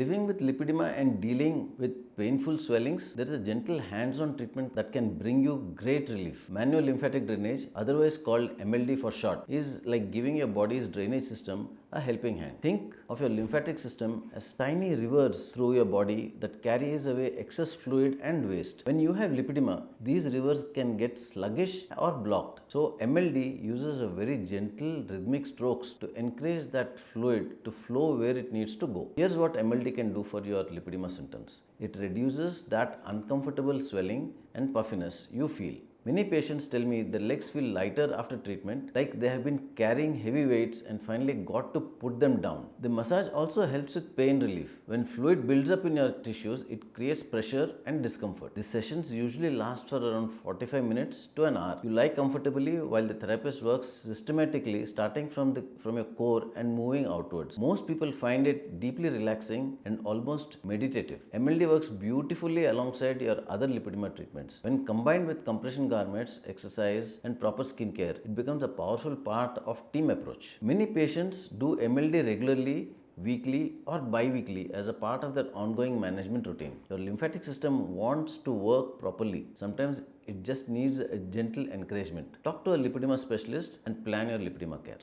Living with lipedema and dealing with painful swellings, there is a gentle hands-on treatment that can bring you great relief. Manual lymphatic drainage, otherwise called MLD for short, is like giving your body's drainage system a helping hand. Think of your lymphatic system as tiny rivers through your body that carries away excess fluid and waste. When you have lipedema, these rivers can get sluggish or blocked. So MLD uses a very gentle rhythmic strokes to encourage that fluid to flow where it needs to go. Here's what MLD can do for your lipedema symptoms. It reduces that uncomfortable swelling and puffiness you feel. Many patients tell me their legs feel lighter after treatment, like they have been carrying heavy weights and finally got to put them down. The massage also helps with pain relief. When fluid builds up in your tissues, it creates pressure and discomfort. The sessions usually last for around 45 minutes to an hour. You lie comfortably while the therapist works systematically, starting from your core and moving outwards. Most people find it deeply relaxing and almost meditative. MLD works beautifully alongside your other lipedema treatments. When combined with compression garments, exercise, and proper skincare, it becomes a powerful part of team approach. Many patients do MLD regularly, weekly or bi-weekly as a part of their ongoing management routine. Your lymphatic system wants to work properly. Sometimes it just needs a gentle encouragement. Talk to a lipedema specialist and plan your lipedema care.